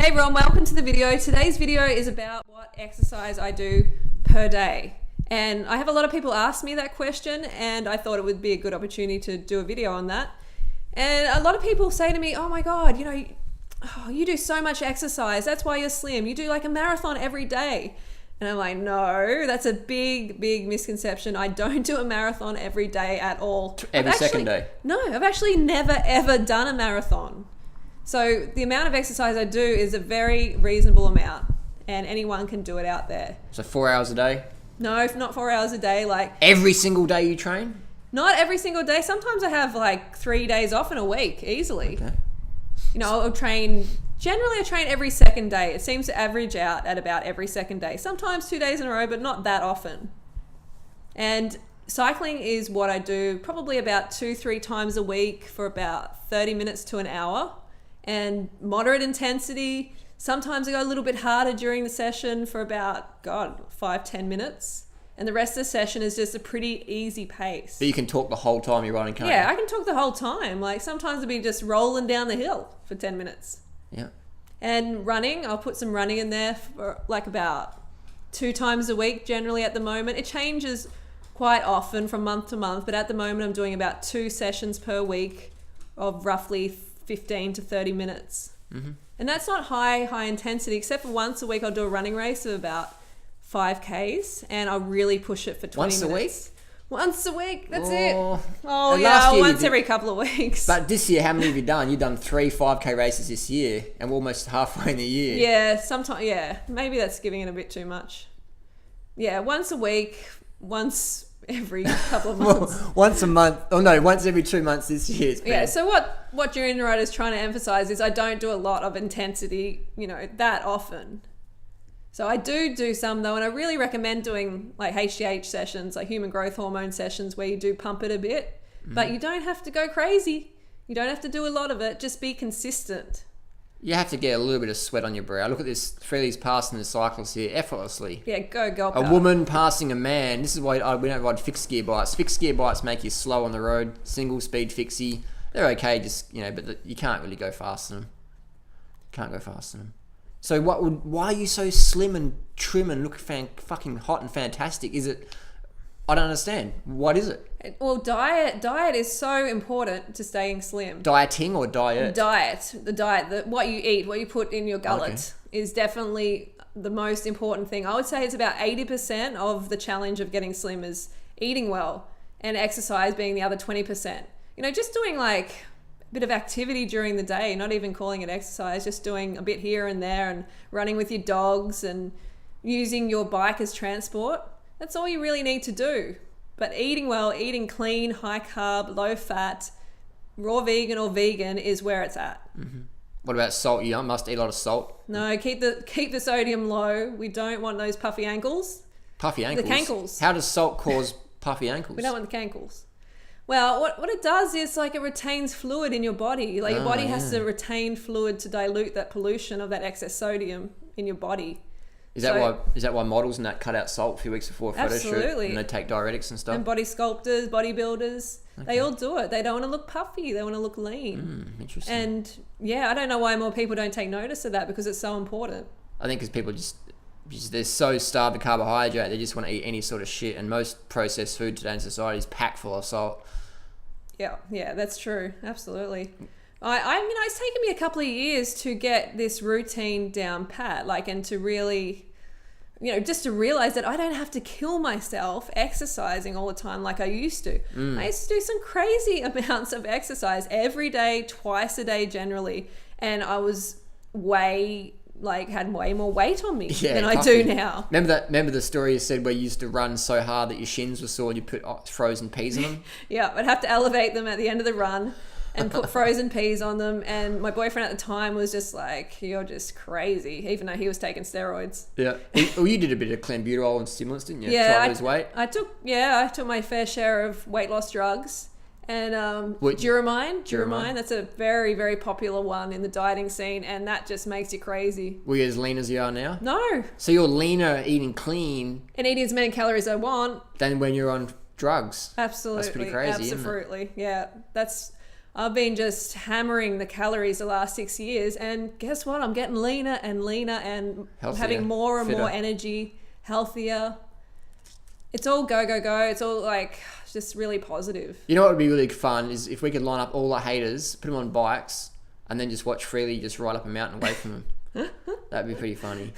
Hey everyone, welcome to the video. Today's video is about what exercise I do per day. And I have a lot of people ask me that question, and I thought it would be a good opportunity to do a video on that. And a lot of people say to me, oh my God, you do so much exercise. That's why you're slim. You do like a marathon every day. And I'm like, no, that's a big, big misconception. I don't do a marathon every day at all. Second day? No, I've actually never, ever done a marathon. So the amount of exercise I do is a very reasonable amount, and anyone can do it out there. So 4 hours a day? No, not 4 hours a day. Like every single day you train? Not every single day. Sometimes I have like 3 days off in a week, easily. Okay. I'll train, generally I train every second day. It seems to average out at about every second day. Sometimes 2 days in a row, but not that often. And cycling is what I do probably about 2-3 times a week for about 30 minutes to an hour. And moderate intensity. Sometimes I go a little bit harder during the session for about, 5-10 minutes. And the rest of the session is just a pretty easy pace. But you can talk the whole time you're running, can't you? Yeah, I can talk the whole time. Like sometimes I'll be just rolling down the hill for 10 minutes. Yeah. And running, I'll put some running in there for like about 2 times a week generally at the moment. It changes quite often from month to month, but at the moment I'm doing about 2 sessions per week of roughly 15 to 30 minutes. Mm-hmm. And that's not high intensity, except for once a week I'll do a running race of about 5Ks, and I'll really push it for 20 minutes. Once a week, that's it. Oh yeah, once every couple of weeks. But this year, how many have you done? You've done 3 5K races this year, and we're almost halfway in the year. Yeah, sometimes, yeah. Maybe that's giving it a bit too much. Yeah, once a week, once every couple of months. Well, once a month. Oh no, once every 2 months this year. It's yeah, so what Durianrider is trying to emphasize is I don't do a lot of intensity, that often. So I do some though, and I really recommend doing like HGH sessions, like human growth hormone sessions, where you do pump it a bit, but you don't have to go crazy. You don't have to do a lot of it. Just be consistent. You have to get a little bit of sweat on your brow. Look at this. Freely's passing the cyclists here effortlessly. Yeah, go. A woman passing a man. This is why we don't ride fixed gear bikes. Fixed gear bikes make you slow on the road. Single speed fixie. They're okay, but you can't really go fast in them. Can't go fast in them. So why are you so slim and trim and look fucking hot and fantastic? Is it? I don't understand. What is it? Well, diet is so important to staying slim. Dieting or diet? The diet, what you eat, what you put in your gullet is definitely the most important thing. I would say it's about 80% of the challenge of getting slim is eating well, and exercise being the other 20%. Just doing like a bit of activity during the day, not even calling it exercise, just doing a bit here and there and running with your dogs and using your bike as transport. That's all you really need to do. But eating well, eating clean, high carb, low fat, raw vegan or vegan is where it's at. Mm-hmm. What about salt? You must eat a lot of salt. No, keep the sodium low. We don't want those puffy ankles. Puffy ankles? The cankles. How does salt cause puffy ankles? We don't want the cankles. Well, what it does is like it retains fluid in your body. Like your body has to retain fluid to dilute that pollution of that excess sodium in your body. Is that why models and that cut out salt a few weeks before a photo shoot? Absolutely. And they take diuretics and stuff? And body sculptors, bodybuilders, they all do it. They don't want to look puffy. They want to look lean. Interesting. And yeah, I don't know why more people don't take notice of that, because it's so important. I think because people just they're so starved of carbohydrate, they just want to eat any sort of shit. And most processed food today in society is packed full of salt. Yeah, that's true. Absolutely. It's taken me a couple of years to get this routine down pat, and to really, just to realize that I don't have to kill myself exercising all the time like I used to. I used to do some crazy amounts of exercise every day, twice a day generally, and I was had way more weight on me than I do now. Remember the story you said where you used to run so hard that your shins were sore and you put frozen peas on them? Yeah, I'd have to elevate them at the end of the run and put frozen peas on them, and my boyfriend at the time was just like, you're just crazy, even though he was taking steroids. Yeah. Well, you did a bit of clenbuterol and stimulants, didn't you? Yeah. Try to lose weight? I took my fair share of weight loss drugs. And Duramine, that's a very, very popular one in the dieting scene, and that just makes you crazy. Were you as lean as you are now? No. So you're leaner eating clean and eating as many calories as I want than when you're on drugs. Absolutely. That's pretty crazy, Absolutely. isn't it? Yeah. I've been just hammering the calories the last 6 years, and guess what? I'm getting leaner and leaner and Healthier, having more and fitter. more energy, healthier. It's all go, go, go. It's all like just really positive. You know what would be really fun is if we could line up all the haters, put them on bikes, and then just watch Freelee just ride up a mountain away from them. That'd be pretty funny.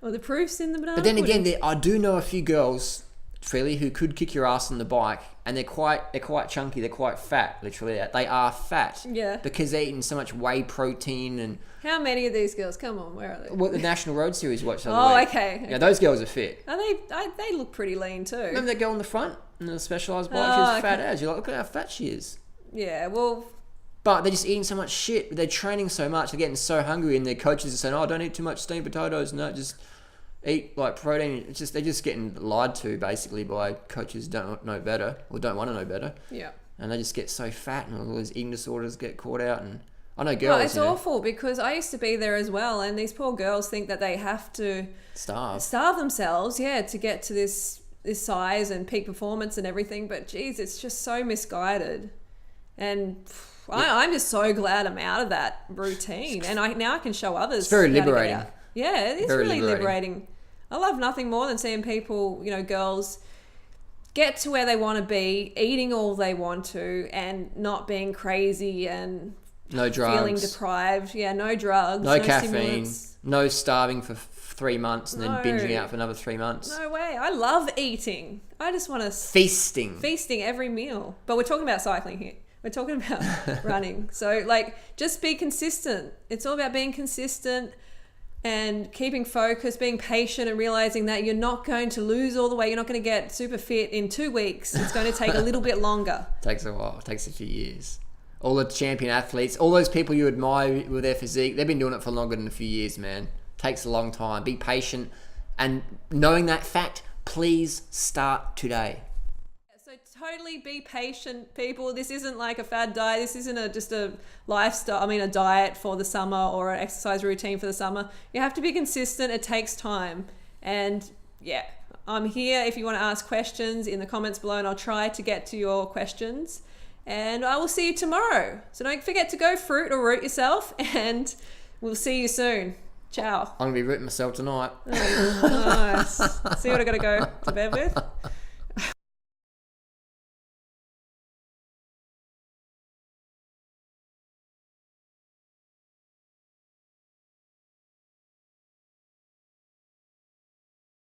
Well, the proof's in the banana But then pudding. again, I do know a few girls, Freelee, who could kick your ass on the bike, and they're quite chunky. They're quite fat. Literally, they are fat. Yeah. Because they're eating so much whey protein and. How many of these girls? Come on, where are they? What the National Road Series watched the other week. Okay. Yeah, those girls are fit. Are they look pretty lean too. Remember that girl on the front in the Specialized bike? Oh, She was fat okay. as. You're like, look at how fat she is. Yeah, well, But they're just eating so much shit. They're training so much. They're getting so hungry, and their coaches are saying, "Oh, don't eat too much steamed potatoes. No, just eat like protein." It's just they're just getting lied to basically by coaches who don't know better or don't want to know better, yeah. and they just get so fat, and all those eating disorders get caught out. And I know girls. Well, it's you know, awful because I used to be there as well, and these poor girls think that they have to starve. themselves, yeah, to get to this size and peak performance and everything. But geez, it's just so misguided, and I'm just so glad I'm out of that routine, and now I can show others. It's very how to get liberating. out. Yeah, it is Very really liberating. liberating. I love nothing more than seeing people, girls get to where they want to be, eating all they want to, and not being crazy and No drugs. feeling deprived. Yeah, no drugs, No no caffeine. stimulants. No starving for 3 months and then No. binging out for another 3 months. No way. I love eating. I just want to Feasting. every meal. But we're talking about cycling here. We're talking about running. So just be consistent. It's all about being consistent and keeping focus, being patient, and realizing that you're not going to lose all the weight. You're not going to get super fit in 2 weeks. It's going to take a little bit longer. Takes a while. It takes a few years. All the champion athletes, all those people you admire with their physique, they've been doing it for longer than a few years, man. Takes a long time. Be patient. And knowing that fact, please start today. So totally be patient, people. This isn't like a fad diet. This isn't just a lifestyle. A diet for the summer or an exercise routine for the summer. You have to be consistent. It takes time. And yeah, I'm here if you want to ask questions in the comments below, and I'll try to get to your questions. And I will see you tomorrow. So don't forget to go fruit or root yourself, and we'll see you soon. Ciao. I'm going to be rooting myself tonight. Nice. See what I got to go to bed with?